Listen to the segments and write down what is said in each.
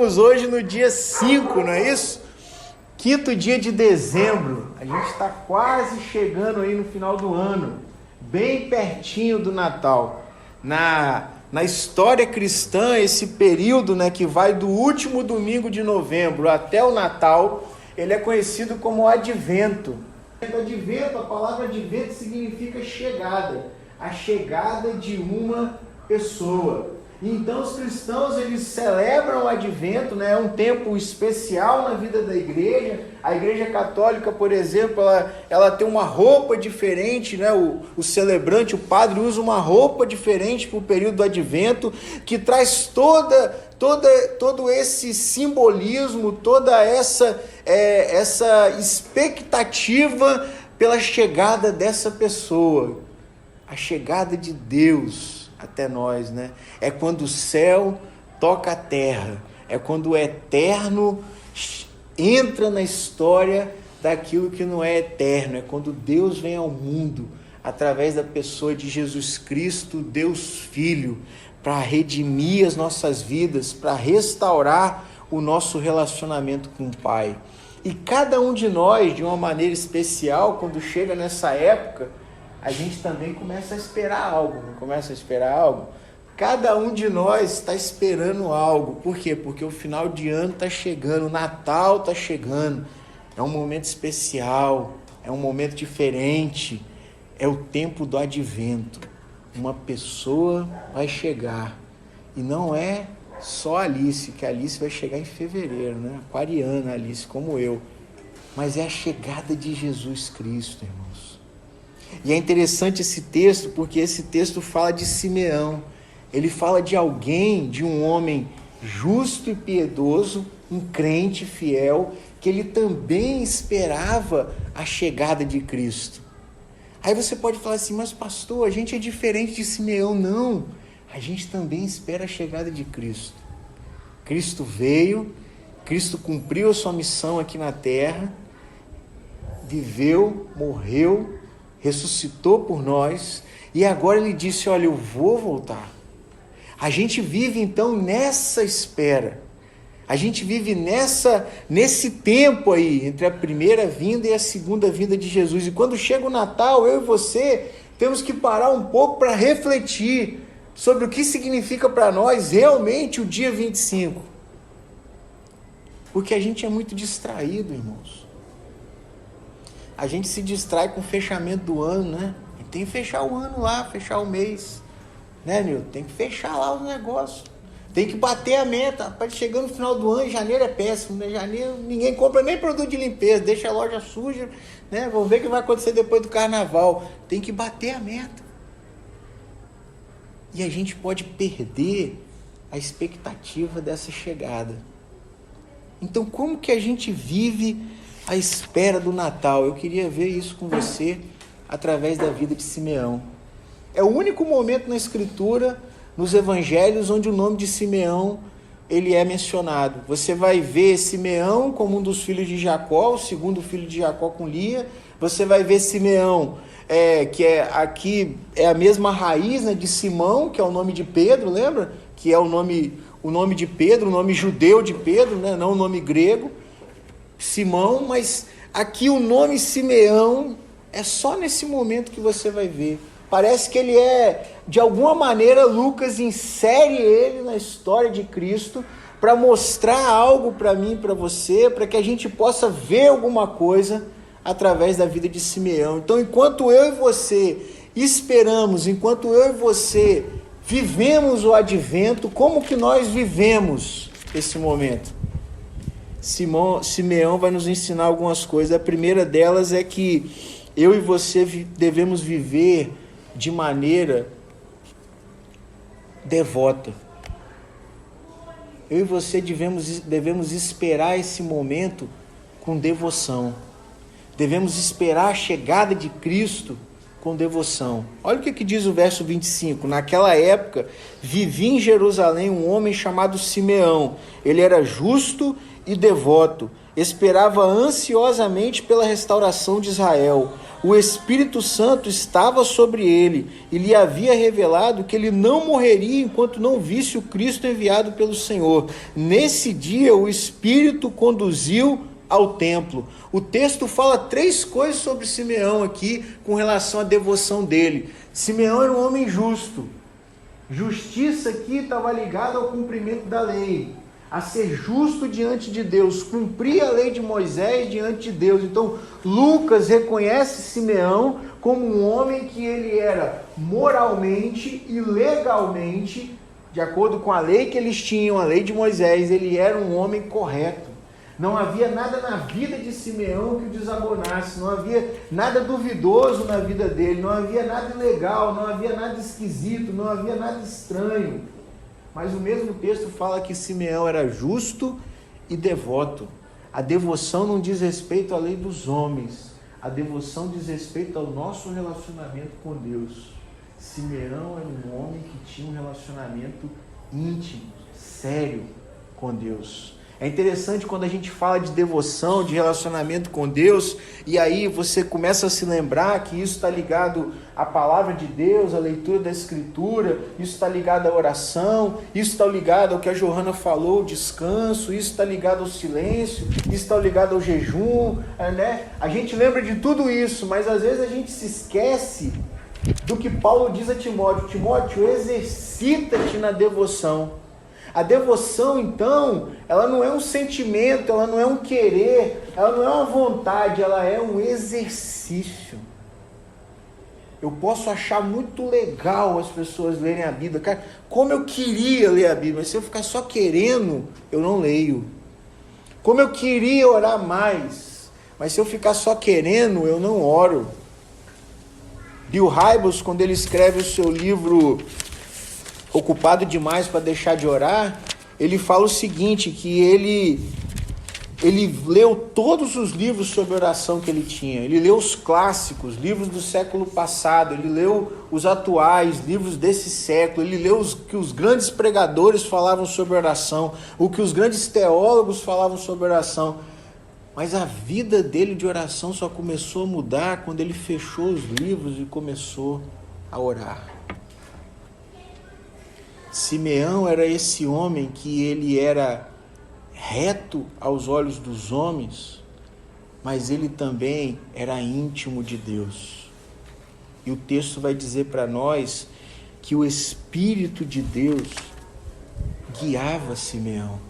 estamos hoje no dia 5, não é isso? Quinto dia de dezembro. A gente está quase chegando aí no final do ano, bem pertinho do Natal. Na história cristã, esse período, né, que vai do último domingo de novembro até o Natal, ele é conhecido como Advento. Advento, a palavra advento significa chegada, a chegada de uma pessoa. Então os cristãos, eles celebram o Advento, né? É um tempo especial na vida da igreja. A igreja católica, por exemplo, ela tem uma roupa diferente, né? O celebrante, o padre, usa uma roupa diferente para o período do Advento, que traz todo esse simbolismo, toda essa expectativa pela chegada dessa pessoa, a chegada de Deus até nós, né? É quando o céu toca a terra, é quando o eterno entra na história daquilo que não é eterno, é quando Deus vem ao mundo através da pessoa de Jesus Cristo, Deus Filho, para redimir as nossas vidas, para restaurar o nosso relacionamento com o Pai. E cada um de nós, de uma maneira especial, quando chega nessa época, a gente também começa a esperar algo, não começa a esperar algo? Cada um de nós está esperando algo. Por quê? Porque o final de ano está chegando, o Natal está chegando. É um momento especial, é um momento diferente, é o tempo do Advento. Uma pessoa vai chegar, e não é só Alice, que a Alice vai chegar em fevereiro, né? Aquariana Alice, como eu. Mas é a chegada de Jesus Cristo, irmãos. E é interessante esse texto, porque esse texto fala de Simeão. Ele fala de alguém, de um homem justo e piedoso, um crente fiel, que ele também esperava a chegada de Cristo. Aí você pode falar assim, mas pastor, a gente é diferente de Simeão. Não, a gente também espera a chegada de Cristo. Cristo veio, Cristo cumpriu a sua missão aqui na terra, viveu, morreu, ressuscitou por nós, e agora ele disse, olha, eu vou voltar. A gente vive então nessa espera, a gente vive nesse tempo aí, entre a primeira vinda e a segunda vinda de Jesus, e quando chega o Natal, eu e você temos que parar um pouco para refletir sobre o que significa para nós realmente o dia 25, porque a gente é muito distraído, irmãos. A gente se distrai com o fechamento do ano, né? Tem que fechar o ano lá, fechar o mês, né, Nilton? Tem que fechar lá os negócios, tem que bater a meta. Rapaz, chegando no final do ano, janeiro é péssimo, né? Janeiro ninguém compra nem produto de limpeza, deixa a loja suja, né? Vamos ver o que vai acontecer depois do carnaval. Tem que bater a meta. E a gente pode perder a expectativa dessa chegada. Então, como que a gente vive a espera do Natal? Eu queria ver isso com você através da vida de Simeão. É o único momento na Escritura, nos Evangelhos, onde o nome de Simeão ele é mencionado. Você vai ver Simeão como um dos filhos de Jacó, o segundo filho de Jacó com Lia. Você vai ver Simeão, aqui é a mesma raiz, né, de Simão, que é o nome de Pedro, lembra? Que é o nome de Pedro, o nome judeu de Pedro, né, não o nome grego. Simão, mas aqui o nome Simeão é só nesse momento que você vai ver. Parece que ele de alguma maneira, Lucas insere ele na história de Cristo para mostrar algo para mim e para você, para que a gente possa ver alguma coisa através da vida de Simeão. Então, enquanto eu e você esperamos, enquanto eu e você vivemos o Advento, como que nós vivemos esse momento? Simeão vai nos ensinar algumas coisas. A primeira delas é que eu e você devemos viver de maneira devota. Eu e você devemos esperar esse momento com devoção. Devemos esperar a chegada de Cristo com devoção. Olha o que diz o verso 25. Naquela época, vivia em Jerusalém um homem chamado Simeão. Ele era justo e devoto, esperava ansiosamente pela restauração de Israel. O Espírito Santo estava sobre ele e lhe havia revelado que ele não morreria enquanto não visse o Cristo enviado pelo Senhor. Nesse dia, o Espírito conduziu ao templo. O texto fala 3 coisas sobre Simeão aqui com relação à devoção dele. Simeão era um homem justo. Justiça aqui estava ligada ao cumprimento da lei, a ser justo diante de Deus, cumprir a lei de Moisés diante de Deus. Então, Lucas reconhece Simeão como um homem que ele era moralmente e legalmente, de acordo com a lei que eles tinham, a lei de Moisés, ele era um homem correto. Não havia nada na vida de Simeão que o desabonasse, não havia nada duvidoso na vida dele, não havia nada ilegal, não havia nada esquisito, não havia nada estranho. Mas o mesmo texto fala que Simeão era justo e devoto. A devoção não diz respeito à lei dos homens, a devoção diz respeito ao nosso relacionamento com Deus. Simeão era um homem que tinha um relacionamento íntimo, sério com Deus. É interessante quando a gente fala de devoção, de relacionamento com Deus, e aí você começa a se lembrar que isso está ligado à palavra de Deus, à leitura da Escritura, isso está ligado à oração, isso está ligado ao que a Johanna falou, o descanso, isso está ligado ao silêncio, isso está ligado ao jejum, né? A gente lembra de tudo isso, mas às vezes a gente se esquece do que Paulo diz a Timóteo. Timóteo, exercita-te na devoção. A devoção, então, ela não é um sentimento, ela não é um querer, ela não é uma vontade, ela é um exercício. Eu posso achar muito legal as pessoas lerem a Bíblia. Cara, como eu queria ler a Bíblia, mas se eu ficar só querendo, eu não leio. Como eu queria orar mais, mas se eu ficar só querendo, eu não oro. Bill Hybels, quando ele escreve o seu livro Ocupado Demais para Deixar de Orar, ele fala o seguinte, que ele leu todos os livros sobre oração que ele tinha. Ele leu os clássicos, livros do século passado, ele leu os atuais, livros desse século, ele leu o que os grandes pregadores falavam sobre oração, o que os grandes teólogos falavam sobre oração. Mas a vida dele de oração só começou a mudar quando ele fechou os livros e começou a orar. Simeão era esse homem que ele era reto aos olhos dos homens, mas ele também era íntimo de Deus. E o texto vai dizer para nós que o Espírito de Deus guiava Simeão.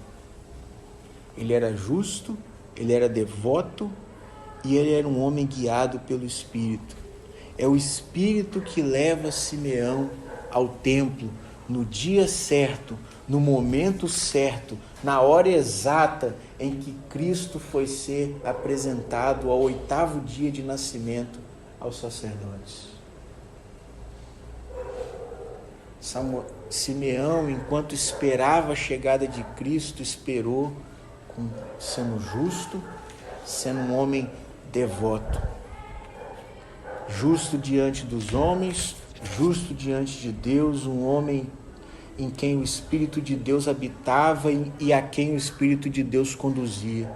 Ele era justo, ele era devoto e ele era um homem guiado pelo Espírito. É o Espírito que leva Simeão ao templo, no dia certo, no momento certo, na hora exata em que Cristo foi ser apresentado ao 8º dia de nascimento aos sacerdotes. Simeão, enquanto esperava a chegada de Cristo, esperou sendo justo, sendo um homem devoto. Justo diante dos homens, justo diante de Deus, um homem em quem o Espírito de Deus habitava e a quem o Espírito de Deus conduzia.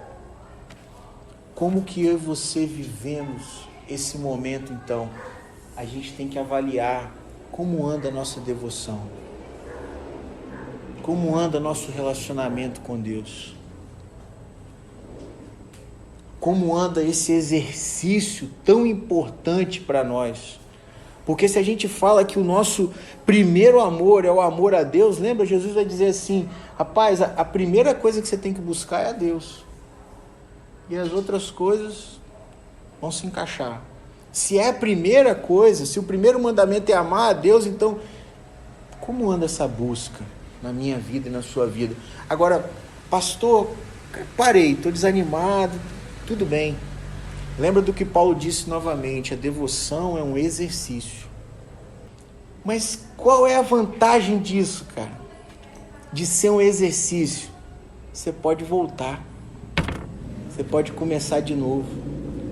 Como que eu e você vivemos esse momento, então? A gente tem que avaliar como anda a nossa devoção, como anda nosso relacionamento com Deus, como anda esse exercício tão importante para nós. Porque se a gente fala que o nosso primeiro amor é o amor a Deus, lembra? Jesus vai dizer assim, rapaz, a primeira coisa que você tem que buscar é a Deus. E as outras coisas vão se encaixar. Se é a primeira coisa, se o primeiro mandamento é amar a Deus, então como anda essa busca na minha vida e na sua vida? Agora, pastor, parei, estou desanimado, tudo bem. Lembra do que Paulo disse novamente, a devoção é um exercício. Mas qual é a vantagem disso, cara? De ser um exercício? Você pode voltar. Você pode começar de novo.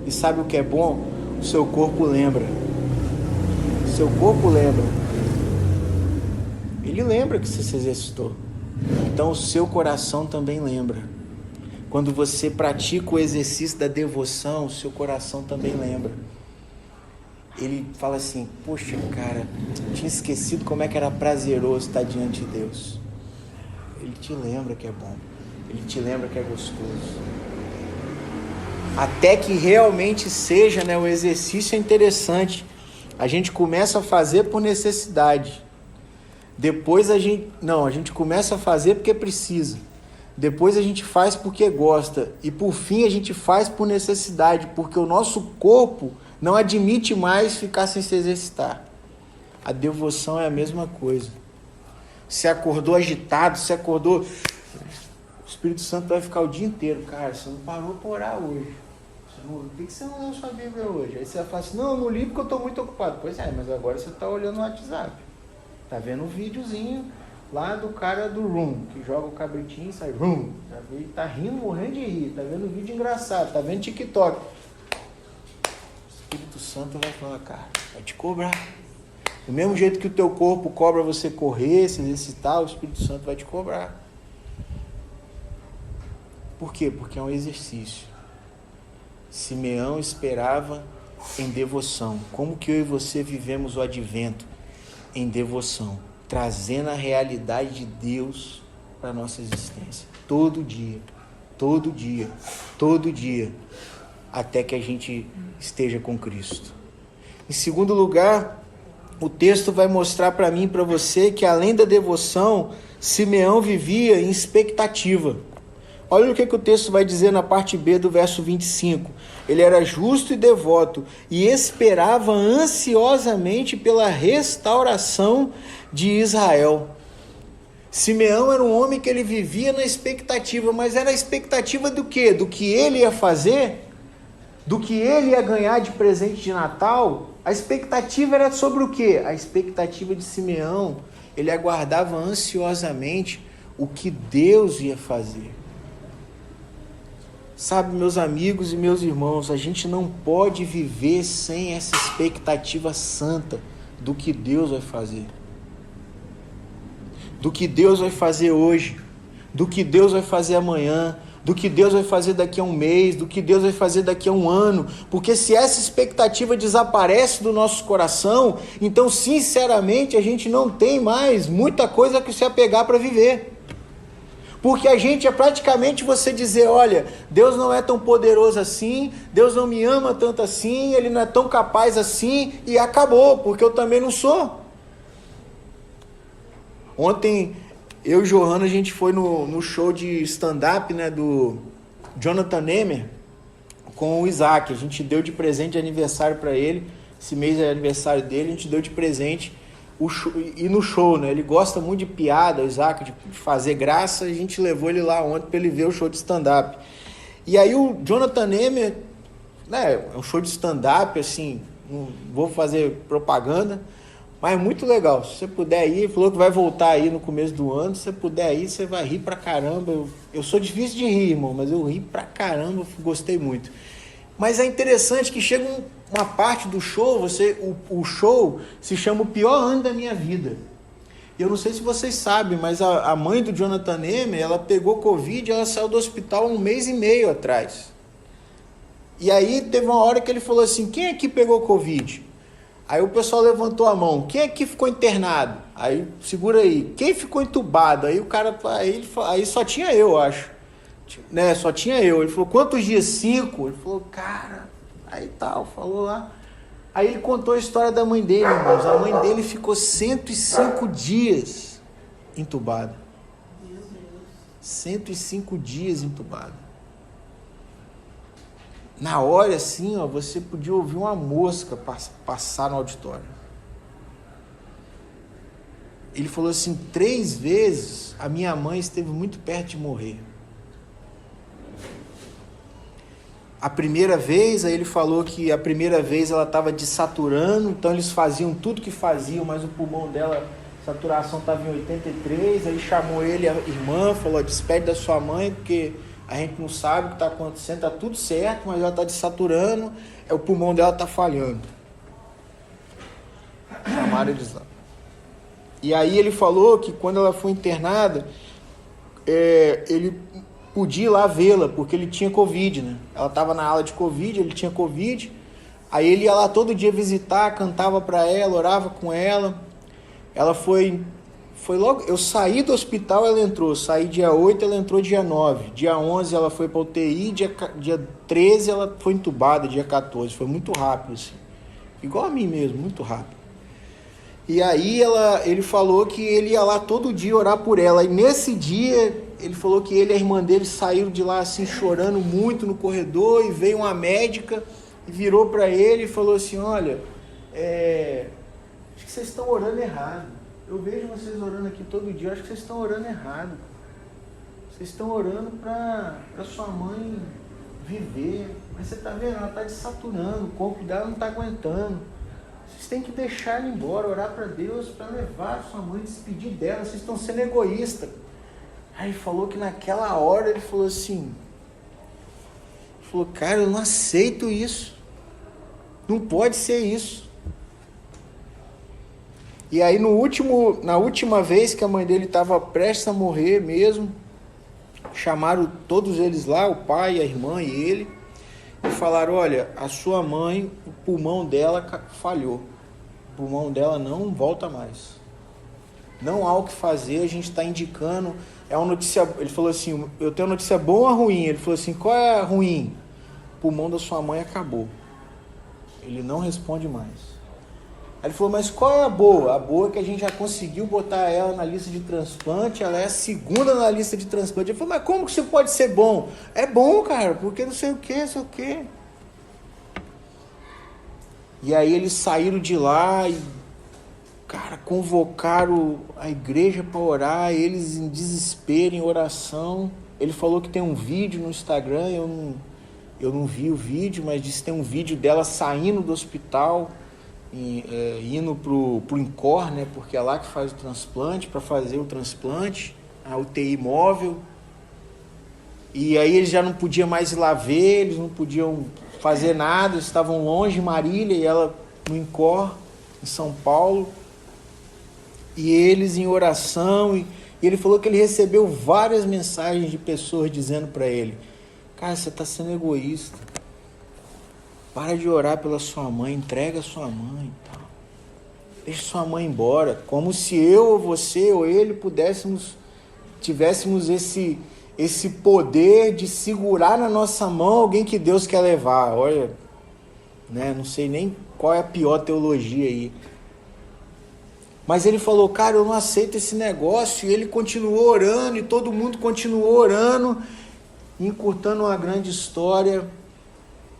E sabe o que é bom? O seu corpo lembra. O seu corpo lembra. Ele lembra que você se exercitou. Então o seu coração também lembra. Quando você pratica o exercício da devoção, o seu coração também lembra. Ele fala assim, poxa, cara, tinha esquecido como é que era prazeroso estar diante de Deus. Ele te lembra que é bom. Ele te lembra que é gostoso. Até que realmente seja, né, o exercício é interessante. A gente começa a fazer por necessidade. Depois a gente começa a fazer porque precisa. Depois a gente faz porque gosta. E por fim a gente faz por necessidade, porque o nosso corpo não admite mais ficar sem se exercitar. A devoção é a mesma coisa. Você acordou agitado, você acordou... O Espírito Santo vai ficar o dia inteiro. Cara, você não parou para orar hoje. Por que você não leu sua Bíblia hoje? Aí você vai falar assim, não, eu não li porque eu estou muito ocupado. Pois é, mas agora você está olhando o WhatsApp. Está vendo um videozinho lá do cara do Room, que joga o cabritinho e sai Room. Tá rindo, morrendo de rir. Tá vendo vídeo engraçado, tá vendo TikTok. O Espírito Santo vai falar, cara, vai te cobrar. Do mesmo jeito que o teu corpo cobra você correr, se exercitar, o Espírito Santo vai te cobrar. Por quê? Porque é um exercício. Simeão esperava em devoção. Como que eu e você vivemos o advento? Em devoção. Trazendo a realidade de Deus para a nossa existência. Todo dia. Todo dia. Todo dia. Até que a gente esteja com Cristo. Em segundo lugar, o texto vai mostrar para mim e para você que além da devoção, Simeão vivia em expectativa. Olha o que o texto vai dizer na parte B do verso 25. Ele era justo e devoto e esperava ansiosamente pela restauração de Israel. Simeão era um homem que ele vivia na expectativa, mas era a expectativa do quê? Do que ele ia fazer? Do que ele ia ganhar de presente de Natal? A expectativa era sobre o quê? A expectativa de Simeão, ele aguardava ansiosamente o que Deus ia fazer. Sabe, meus amigos e meus irmãos, a gente não pode viver sem essa expectativa santa do que Deus vai fazer. Do que Deus vai fazer hoje, do que Deus vai fazer amanhã, do que Deus vai fazer daqui a um mês, do que Deus vai fazer daqui a um ano. Porque se essa expectativa desaparece do nosso coração, então, sinceramente, a gente não tem mais muita coisa que se apegar para viver. Porque a gente é praticamente você dizer, olha, Deus não é tão poderoso assim, Deus não me ama tanto assim, Ele não é tão capaz assim, e acabou, porque eu também não sou. Ontem, eu e Johanna, a gente foi no show de stand-up, né, do Jonathan Nehmer, com o Isaac. A gente deu de presente de aniversário para ele, esse mês é aniversário dele, a gente deu de presente e no show, né? Ele gosta muito de piada, o Isaac, de fazer graça. A gente levou ele lá ontem para ele ver o show de stand-up. E aí o Jonathan Nehmer, né? É um show de stand-up, assim, não vou fazer propaganda, mas é muito legal. Se você puder ir, ele falou que vai voltar aí no começo do ano. Se você puder ir, você vai rir pra caramba. Eu sou difícil de rir, irmão, mas eu ri pra caramba, gostei muito. Mas é interessante que chega uma parte do show, o show se chama O Pior Ano da Minha Vida. Eu não sei se vocês sabem, mas a mãe do Jonathan Nehmer, ela pegou Covid e ela saiu do hospital há 1 mês e meio atrás. E aí teve uma hora que ele falou assim, quem aqui pegou Covid? Aí o pessoal levantou a mão, quem aqui ficou internado? Aí, segura aí, quem ficou entubado? Aí o cara, aí só tinha eu, acho. Né, só tinha eu. Ele falou, quantos dias? 5. Ele falou, cara, aí tal, falou lá. Aí ele contou a história da mãe dele, irmãos. A mãe dele ficou 105 dias entubada. 105 dias entubada. Na hora, assim, ó, você podia ouvir uma mosca passar no auditório. Ele falou assim, 3 vezes a minha mãe esteve muito perto de morrer. A primeira vez, aí ele falou que a primeira vez ela estava desaturando, então eles faziam tudo que faziam, mas o pulmão dela, a saturação estava em 83, aí chamou ele, a irmã, falou, despede da sua mãe, porque a gente não sabe o que está acontecendo, está tudo certo, mas ela está desaturando, o pulmão dela está falhando. Chamaram eles lá. E aí ele falou que quando ela foi internada, ele podia ir lá vê-la, porque ele tinha Covid, né? Ela estava na ala de Covid, ele tinha Covid. Aí ele ia lá todo dia visitar, cantava para ela, orava com ela. Ela foi logo... Eu saí do hospital, ela entrou. Saí dia 8, ela entrou dia 9. Dia 11 ela foi para UTI, dia 13 ela foi entubada, dia 14. Foi muito rápido, assim. Igual a mim mesmo, muito rápido. E aí ele falou que ele ia lá todo dia orar por ela. E nesse dia, ele falou que ele e a irmã dele saíram de lá assim, chorando muito no corredor. E veio uma médica e virou para ele e falou assim, olha, acho que vocês estão orando errado. Eu vejo vocês orando aqui todo dia, acho que vocês estão orando errado. Vocês estão orando para sua mãe viver. Mas você está vendo, ela está desaturando, o corpo dela não está aguentando. Vocês têm que deixar ela embora, orar para Deus, para levar sua mãe, despedir dela. Vocês estão sendo egoístas. Aí ele falou que naquela hora ele falou assim, cara, eu não aceito isso. Não pode ser isso. E aí na última vez que a mãe dele estava prestes a morrer mesmo, chamaram todos eles lá, o pai, a irmã e ele, e falaram, olha, a sua mãe, o pulmão dela falhou. O pulmão dela não volta mais. Não há o que fazer, a gente está indicando, é uma notícia, ele falou assim, eu tenho uma notícia boa ou ruim? Ele falou assim, qual é a ruim? O pulmão da sua mãe acabou. Ele não responde mais. Aí ele falou, mas qual é a boa? A boa é que a gente já conseguiu botar ela na lista de transplante, ela é a segunda na lista de transplante. Ele falou, mas como que isso pode ser bom? É bom, cara, porque não sei o que, não sei o que. E aí eles saíram de lá e, cara, convocaram a igreja para orar, eles em desespero, em oração. Ele falou que tem um vídeo no Instagram, eu não vi o vídeo, mas disse que tem um vídeo dela saindo do hospital, indo pro INCOR, né, porque é lá que faz o transplante, para fazer o transplante, a UTI móvel. E aí eles já não podiam mais ir lá ver, eles não podiam fazer nada, eles estavam longe, Marília, e ela no INCOR, em São Paulo. E eles em oração, e ele falou que ele recebeu várias mensagens de pessoas dizendo para ele, cara, você está sendo egoísta. Para de orar pela sua mãe, entrega a sua mãe e tal. Deixa sua mãe embora. Como se eu, ou você, ou ele tivéssemos esse poder de segurar na nossa mão alguém que Deus quer levar. Olha, né? Não sei nem qual é a pior teologia aí. Mas ele falou, cara, eu não aceito esse negócio. E ele continuou orando, e todo mundo continuou orando, encurtando uma grande história.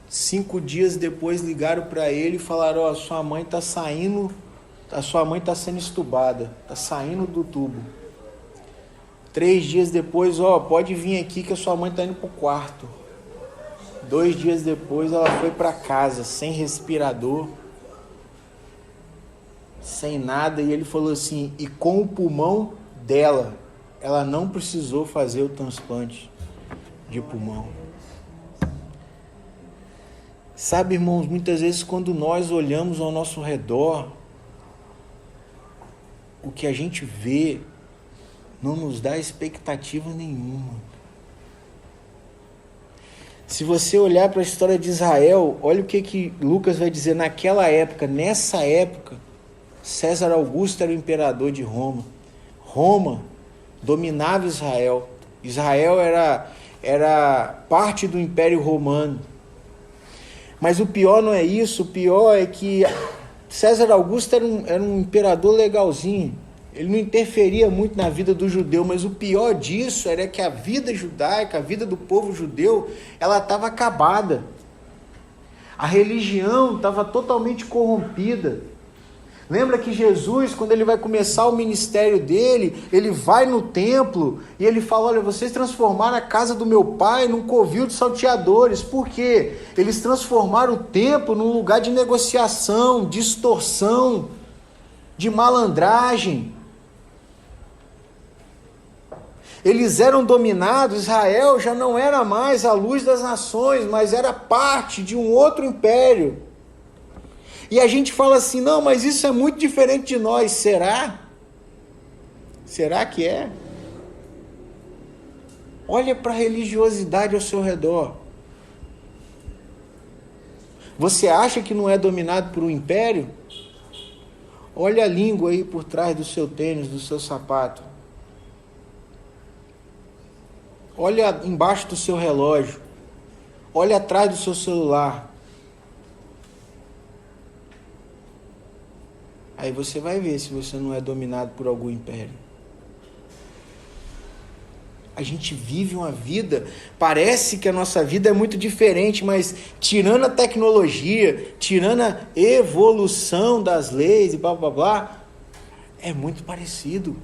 5 dias depois ligaram para ele e falaram, ó, sua mãe está saindo, a sua mãe está sendo estubada, está saindo do tubo. 3 dias depois, ó, pode vir aqui que a sua mãe está indo pro quarto. 2 dias depois ela foi para casa, sem respirador, sem nada, e ele falou assim, e com o pulmão dela, ela não precisou fazer o transplante de pulmão. Sabe, irmãos, muitas vezes quando nós olhamos ao nosso redor, o que a gente vê não nos dá expectativa nenhuma. Se você olhar para a história de Israel, olha o que Lucas vai dizer naquela época. Nessa época, César Augusto era o imperador de Roma. Roma dominava Israel. Israel era parte do Império Romano. Mas o pior não é isso, o pior é que César Augusto era um imperador legalzinho, ele não interferia muito na vida do judeu, mas o pior disso era que a vida judaica, a vida do povo judeu, ela estava acabada. A religião estava totalmente corrompida. Lembra que Jesus, quando ele vai começar o ministério dele, ele vai no templo e ele fala, olha, vocês transformaram a casa do meu pai num covil de salteadores. Por quê? Eles transformaram o templo num lugar de negociação, de extorsão, de malandragem. Eles eram dominados, Israel já não era mais a luz das nações, mas era parte de um outro império. E a gente fala assim, não, mas isso é muito diferente de nós. Será? Será que é? Olha para a religiosidade ao seu redor. Você acha que não é dominado por um império? Olha a língua aí por trás do seu tênis, do seu sapato. Olha embaixo do seu relógio. Olha atrás do seu celular. Aí você vai ver se você não é dominado por algum império. A gente vive uma vida, parece que a nossa vida é muito diferente, mas tirando a tecnologia, tirando a evolução das leis e blá blá blá, é muito parecido.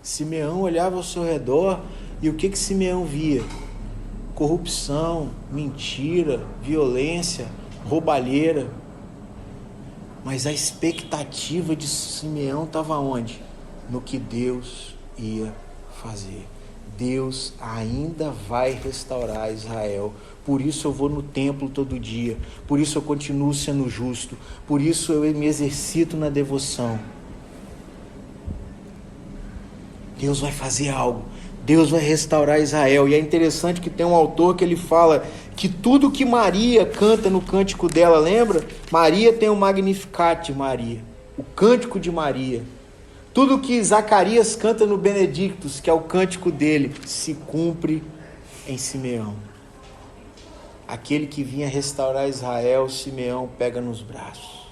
Simeão olhava ao seu redor e o que Simeão via? Corrupção, mentira, violência, roubalheira. Mas a expectativa de Simeão estava onde? No que Deus ia fazer. Deus ainda vai restaurar Israel. Por isso eu vou no templo todo dia. Por isso eu continuo sendo justo. Por isso eu me exercito na devoção. Deus vai fazer algo. Deus vai restaurar Israel. E é interessante que tem um autor que ele fala que tudo que Maria canta no cântico dela, lembra? Maria tem o Magnificat de Maria, o cântico de Maria. Tudo que Zacarias canta no Benedictus, que é o cântico dele, se cumpre em Simeão. Aquele que vinha restaurar Israel, Simeão pega nos braços.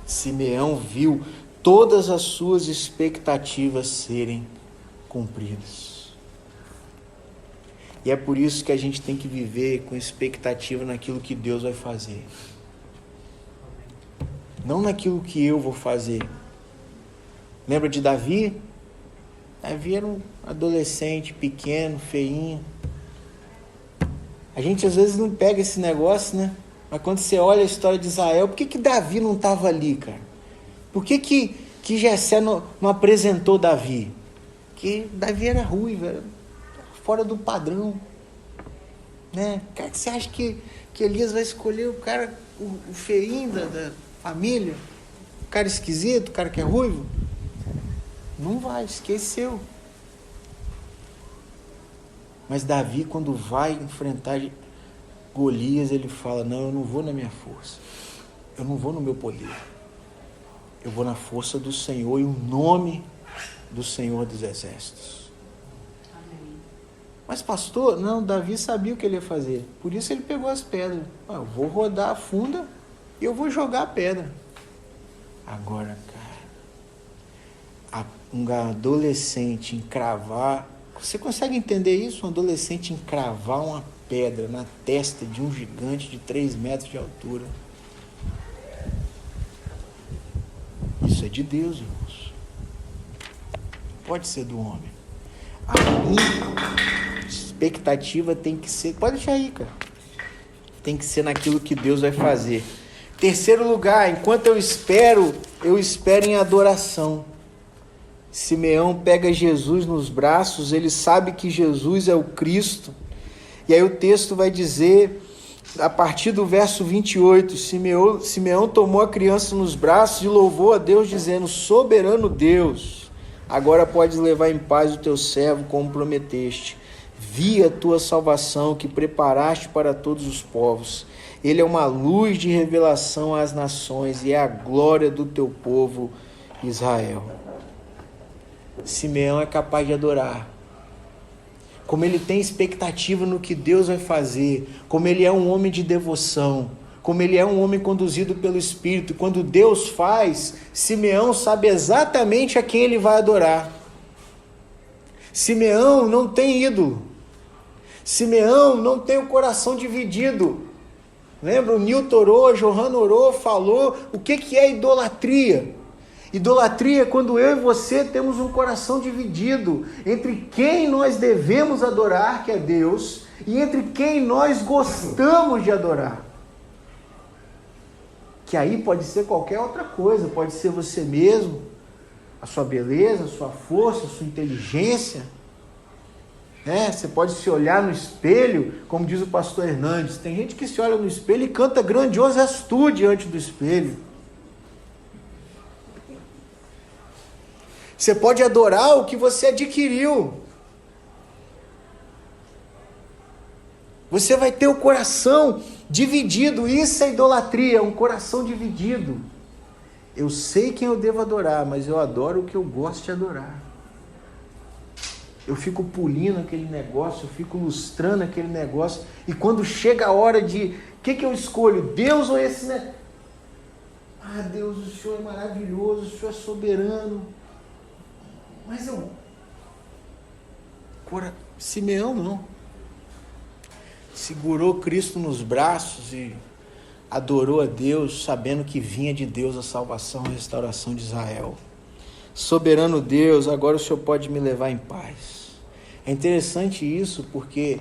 Simeão viu todas as suas expectativas serem cumpridas. E é por isso que a gente tem que viver com expectativa naquilo que Deus vai fazer. Não naquilo que eu vou fazer. Lembra de Davi? Davi era um adolescente pequeno, feinho. A gente às vezes não pega esse negócio, né? Mas quando você olha a história de Israel, por que Davi não estava ali, cara? Por que Jessé não apresentou Davi? Porque Davi era ruivo, era fora do padrão. Né? Cara, você acha que Elias vai escolher o cara, o feinho da família? O cara esquisito, o cara que é ruivo? Não vai, esqueceu. Mas Davi, quando vai enfrentar Golias, ele fala, não, eu não vou na minha força. Eu não vou no meu poder. Eu vou na força do Senhor e o nome do Senhor dos Exércitos. Amém. Mas pastor, não, Davi sabia o que ele ia fazer. Por isso ele pegou as pedras. Eu vou rodar a funda e eu vou jogar a pedra. Agora, cara, um adolescente encravar... Você consegue entender isso? Um adolescente encravar uma pedra na testa de um gigante de 3 metros de altura. Isso é de Deus, irmãos. Pode ser do homem. A minha expectativa tem que ser... Pode deixar aí, cara. Tem que ser naquilo que Deus vai fazer. Terceiro lugar, enquanto eu espero em adoração. Simeão pega Jesus nos braços, ele sabe que Jesus é o Cristo. E aí o texto vai dizer, a partir do verso 28, Simeão tomou a criança nos braços e louvou a Deus, dizendo, soberano Deus, agora podes levar em paz o teu servo, como prometeste. Vi a tua salvação, que preparaste para todos os povos. Ele é uma luz de revelação às nações e é a glória do teu povo Israel. Simeão é capaz de adorar. Como ele tem expectativa no que Deus vai fazer, como ele é um homem de devoção, como ele é um homem conduzido pelo Espírito. Quando Deus faz, Simeão sabe exatamente a quem ele vai adorar. Simeão não tem ídolo. Simeão não tem o coração dividido. Lembra? O Nilton orou, Johanna orou, falou o que é idolatria. Idolatria é quando eu e você temos um coração dividido entre quem nós devemos adorar, que é Deus, e entre quem nós gostamos de adorar. Que aí pode ser qualquer outra coisa, pode ser você mesmo, a sua beleza, a sua força, a sua inteligência. Você pode se olhar no espelho, como diz o pastor Hernandes. Tem gente que se olha no espelho e canta grandioso és tu diante do espelho. Você pode adorar o que você adquiriu. Você vai ter o coração dividido. Isso é idolatria, um coração dividido. Eu sei quem eu devo adorar, mas eu adoro o que eu gosto de adorar. Eu fico pulindo aquele negócio, eu fico lustrando aquele negócio. E quando chega a hora de... O que eu escolho? Deus ou esse... Ah, Deus, o Senhor é maravilhoso, o Senhor é soberano. Mas eu... Simeão não. Segurou Cristo nos braços e adorou a Deus, sabendo que vinha de Deus a salvação e a restauração de Israel. Soberano Deus, agora o Senhor pode me levar em paz. É interessante isso, porque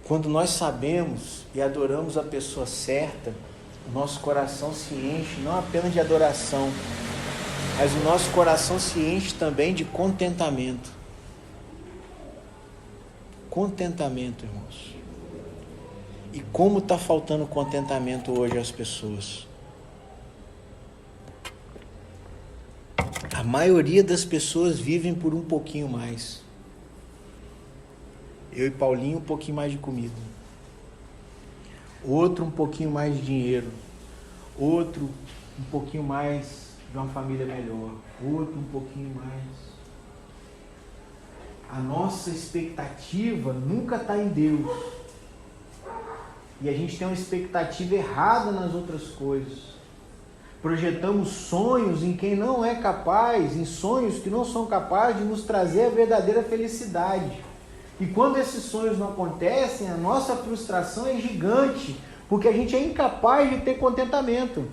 quando nós sabemos e adoramos a pessoa certa, o nosso coração se enche não apenas de adoração, mas o nosso coração se enche também de contentamento. Contentamento, irmãos. E como está faltando contentamento hoje às pessoas? A maioria das pessoas vivem por um pouquinho mais. Eu e Paulinho, um pouquinho mais de comida. Outro, um pouquinho mais de dinheiro. Outro, um pouquinho mais de uma família melhor. Outro, um pouquinho mais. A nossa expectativa nunca está em Deus. E a gente tem uma expectativa errada nas outras coisas. Projetamos sonhos em quem não é capaz, em sonhos que não são capazes de nos trazer a verdadeira felicidade. E quando esses sonhos não acontecem, a nossa frustração é gigante, porque a gente é incapaz de ter contentamento.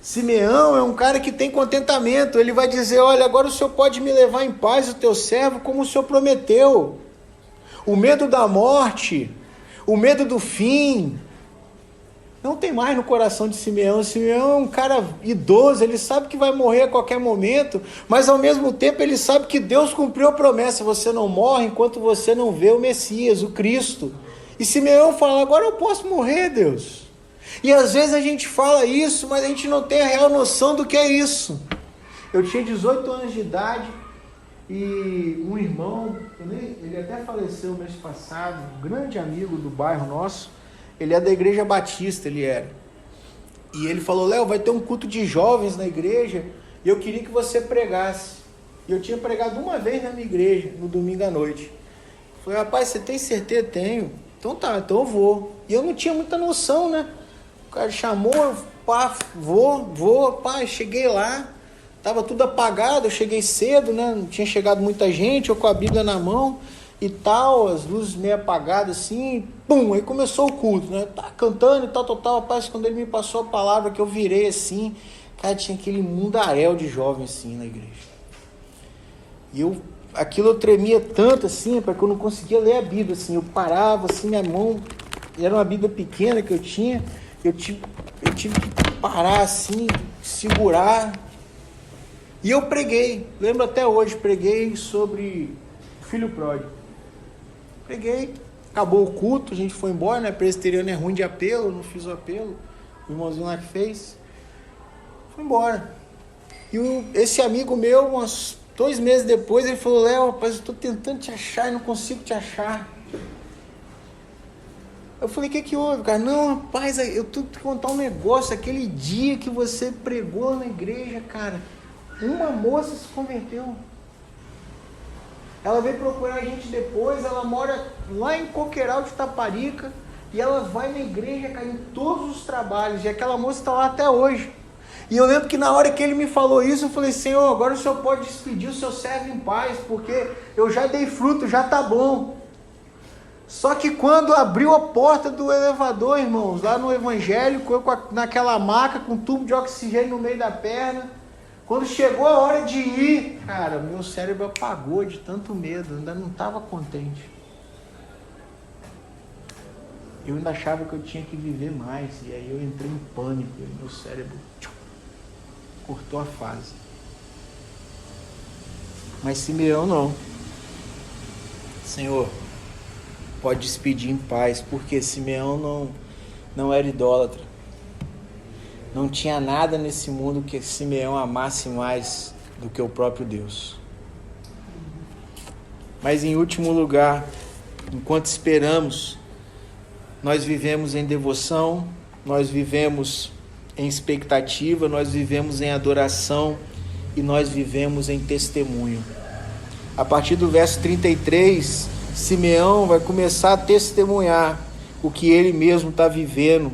Simeão é um cara que tem contentamento. Ele vai dizer, olha, agora o Senhor pode me levar em paz, o teu servo, como o Senhor prometeu. O medo da morte, o medo do fim, não tem mais no coração de Simeão. Simeão é um cara idoso, ele sabe que vai morrer a qualquer momento, mas ao mesmo tempo ele sabe que Deus cumpriu a promessa, você não morre enquanto você não vê o Messias, o Cristo. E Simeão fala, agora eu posso morrer, Deus. E às vezes a gente fala isso, mas a gente não tem a real noção do que é isso. Eu tinha 18 anos de idade e um irmão, ele até faleceu mês passado, um grande amigo do bairro nosso, ele é da igreja batista, ele era. E ele falou, Léo, vai ter um culto de jovens na igreja e eu queria que você pregasse. E eu tinha pregado uma vez na minha igreja, no domingo à noite. Eu falei, rapaz, você tem certeza? Tenho. Então tá, então eu vou. E eu não tinha muita noção, né? O cara chamou, pá, vou, pá, cheguei lá. Tava tudo apagado, eu cheguei cedo, né? Não tinha chegado muita gente, eu com a Bíblia na mão e tal, as luzes meio apagadas assim, pum, aí começou o culto, né? Tá cantando e tal, rapaz, quando ele me passou a palavra que eu virei assim, cara, tinha aquele mundaréu de jovens assim na igreja. E aquilo eu tremia tanto assim, porque eu não conseguia ler a Bíblia, assim, eu parava assim, minha mão, era uma Bíblia pequena que eu tinha, eu tive que parar assim, segurar, e eu preguei, lembro até hoje, preguei sobre o filho pródigo. Preguei, acabou o culto, a gente foi embora, né? Presbiteriano é ruim de apelo, eu não fiz o apelo, o irmãozinho lá que fez. Fui embora. E esse amigo meu, uns 2 meses depois, ele falou, Léo, rapaz, eu estou tentando te achar e não consigo te achar. Eu falei, o que houve, cara? Não, rapaz, eu tenho que te contar um negócio, aquele dia que você pregou na igreja, cara, uma moça se converteu. Ela veio procurar a gente depois, ela mora lá em Coqueiral de Itaparica, e ela vai na igreja, cara, em todos os trabalhos, e aquela moça está lá até hoje. E eu lembro que na hora que ele me falou isso, eu falei, Senhor, agora o Senhor pode despedir o seu servo em paz, porque eu já dei fruto, já está bom. Só que quando abriu a porta do elevador, irmãos, lá no evangélico, eu naquela maca, com tubo de oxigênio no meio da perna, quando chegou a hora de ir, cara, meu cérebro apagou de tanto medo, ainda não estava contente. Eu ainda achava que eu tinha que viver mais, e aí eu entrei em pânico, e meu cérebro cortou a fase. Mas Simeão não. Senhor, pode despedir em paz, porque Simeão não era idólatra. Não tinha nada nesse mundo que Simeão amasse mais do que o próprio Deus. Mas em último lugar, Enquanto esperamos, nós vivemos em devoção, nós vivemos em expectativa, nós vivemos em adoração e nós vivemos em testemunho. A partir do verso 33, Simeão vai começar a testemunhar o que ele mesmo está vivendo.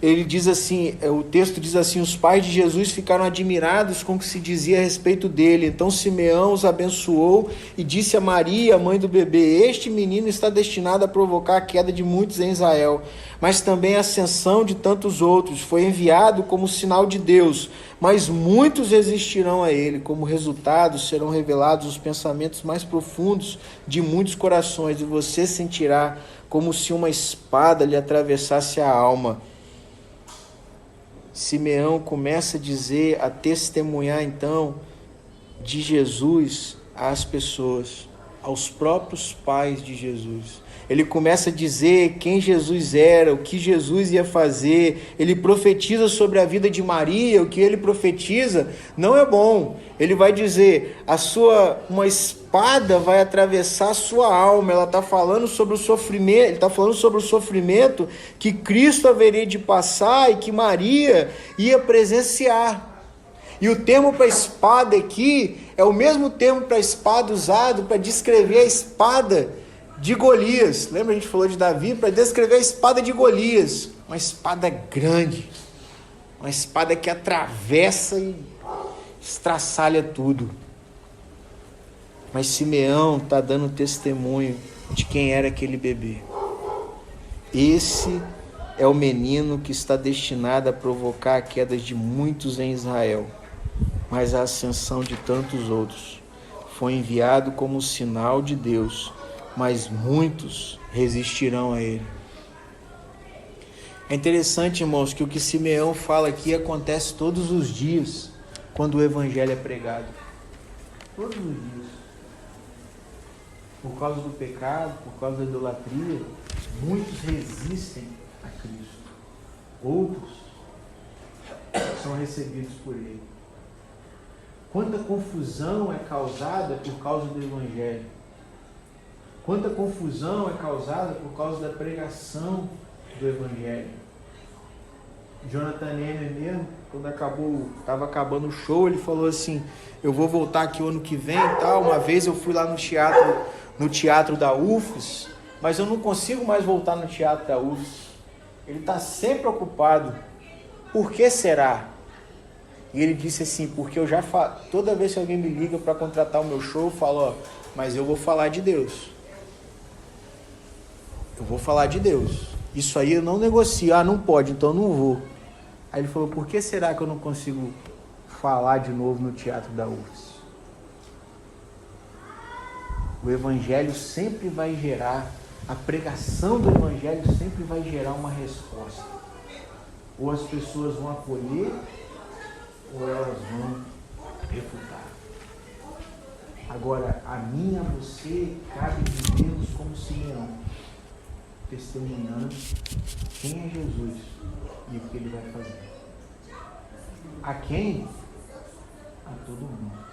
Ele diz assim, o texto diz assim: os pais de Jesus ficaram admirados com o que se dizia a respeito dele. Então Simeão os abençoou e disse a Maria, mãe do bebê: este menino está destinado a provocar a queda de muitos em Israel, mas também a ascensão de tantos outros. Foi enviado como sinal de Deus, mas muitos resistirão a ele. Como resultado, serão revelados os pensamentos mais profundos de muitos corações, e você sentirá como se uma espada lhe atravessasse a alma. Simeão começa a dizer, a testemunhar então de Jesus às pessoas, aos próprios pais de Jesus. Ele começa a dizer quem Jesus era, o que Jesus ia fazer. Ele profetiza sobre a vida de Maria. O que ele profetiza não é bom. Ele vai dizer, uma espada vai atravessar a sua alma. Ela está falando sobre o sofrimento. Ele está falando sobre o sofrimento que Cristo haveria de passar e que Maria ia presenciar. E o termo para espada aqui é o mesmo termo para espada usado para descrever a espada de Golias. Lembra, a gente falou de Davi, para descrever a espada de Golias. Uma espada grande, uma espada que atravessa e estraçalha tudo. Mas Simeão está dando testemunho de quem era aquele bebê. Esse é o menino que está destinado a provocar a queda de muitos em Israel, mas a ascensão de tantos outros. Foi enviado como sinal de Deus, mas muitos resistirão a ele. É interessante, irmãos, que o que Simeão fala aqui acontece todos os dias, quando o evangelho é pregado. Todos os dias. Por causa do pecado, por causa da idolatria, muitos resistem a Cristo. Outros são recebidos por ele. Quanta confusão é causada por causa do evangelho. Quanta confusão é causada por causa da pregação do evangelho. Jonathan Nehmer mesmo, quando estava acabando o show, ele falou assim: eu vou voltar aqui o ano que vem e tal. Uma vez eu fui lá no teatro da UFES, mas eu não consigo mais voltar no teatro da UFES. Ele está sempre ocupado. Por que será? E ele disse assim: porque toda vez que alguém me liga para contratar o meu show, eu falo, mas eu vou falar de Deus. Eu vou falar de Deus. Isso aí eu não negocio. Não pode, então eu não vou. Aí ele falou: por que será que eu não consigo falar de novo no teatro da UFES? O evangelho sempre vai gerar, a pregação do evangelho sempre vai gerar uma resposta. Ou as pessoas vão acolher, ou elas vão refutar. Agora, a mim e a você cabe vivermos como Simeão, testemunhando quem é Jesus e o que ele vai fazer. A quem? A todo mundo.